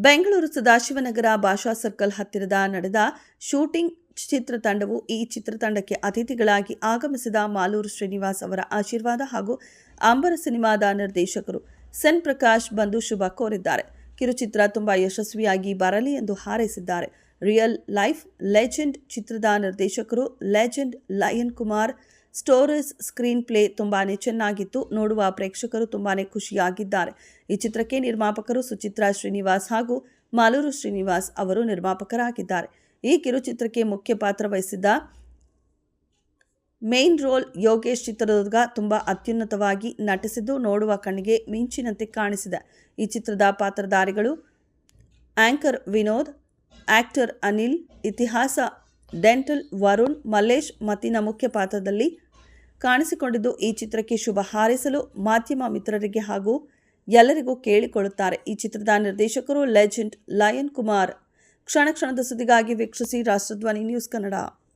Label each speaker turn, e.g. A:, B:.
A: ಬೆಂಗಳೂರು ಸದಾಶಿವನಗರ ಭಾಷಾ ಸರ್ಕಲ್ ಹತ್ತಿರದ ನಡೆದ ಶೂಟಿಂಗ್ ಚಿತ್ರತಂಡವು ಈ ಚಿತ್ರತಂಡಕ್ಕೆ ಅತಿಥಿಗಳಾಗಿ ಆಗಮಿಸಿದ ಮಾಲೂರು ಶ್ರೀನಿವಾಸ್ ಅವರ ಆಶೀರ್ವಾದ ಹಾಗೂ ಅಂಬರ ಸಿನಿಮಾದ ನಿರ್ದೇಶಕರು ಸೆನ್ ಪ್ರಕಾಶ್ ಬಂದು ಶುಭ ಕೋರಿದ್ದಾರೆ. ಕಿರುಚಿತ್ರ ತುಂಬಾ ಯಶಸ್ವಿಯಾಗಿ ಬರಲಿ ಎಂದು ಹಾರೈಸಿದ್ದಾರೆ. ರಿಯಲ್ ಲೈಫ್ ಲೆಜೆಂಡ್ ಚಿತ್ರದ ನಿರ್ದೇಶಕರು legend lion Kumar. Stories screen play ತುಂಬಾನೇ ಚೆನ್ನಾಗಿತ್ತು. ನೋಡುವ ಪ್ರೇಕ್ಷಕರು ತುಂಬಾನೇ ಖುಷಿಯಾಗಿದ್ದಾರೆ. ಈ ಚಿತ್ರಕ್ಕೆ ನಿರ್ಮಾಪಕರು ಸುಚಿತ್ರಾ ಶ್ರೀನಿವಾಸ್ ಹಾಗೂ ಮಾಲೂರು ಶ್ರೀನಿವಾಸ್ ಅವರು ನಿರ್ಮಾಪಕರಾಗಿದ್ದಾರೆ. ಈ ಕಿರುಚಿತ್ರಕ್ಕೆ ಮುಖ್ಯ ಪಾತ್ರ ವಹಿಸಿದ್ದ ಮೇನ್ ರೋಲ್ ಯೋಗೇಶ್ ಚಿತ್ರದುರ್ಗ ತುಂಬಾ ಅತ್ಯುನ್ನತವಾಗಿ ನಟಿಸಿದ್ದು ನೋಡುವ ಕಣ್ಣಿಗೆ ಮಿಂಚಿನಂತೆ ಕಾಣಿಸಿದೆ. ಈ ಚಿತ್ರದ ಪಾತ್ರಧಾರಿಗಳು ಆಂಕರ್ ವಿನೋದ್, ಆಕ್ಟರ್ ಅನಿಲ್, ಇತಿಹಾಸ ಡೆಂಟಲ್ ವರುಣ್, ಮಲ್ಲೇಶ್ ಮತ್ತಿನ ಮುಖ್ಯ ಪಾತ್ರದಲ್ಲಿ ಕಾಣಿಸಿಕೊಂಡಿದ್ದು ಈ ಚಿತ್ರಕ್ಕೆ ಶುಭ ಹಾರೈಸಲು ಮಾಧ್ಯಮ ಮಿತ್ರರಿಗೆ ಹಾಗೂ ಎಲ್ಲರಿಗೂ ಕೇಳಿಕೊಳ್ಳುತ್ತಾರೆ. ಈ ಚಿತ್ರದ ನಿರ್ದೇಶಕರು ಲೆಜೆಂಡ್ ಲಯನ್ ಕುಮಾರ್. ಕ್ಷಣ ಕ್ಷಣದ ಸುದ್ದಿಗಾಗಿ ವೀಕ್ಷಿಸಿ ರಾಷ್ಟ್ರಧ್ವನಿ ನ್ಯೂಸ್ ಕನ್ನಡ.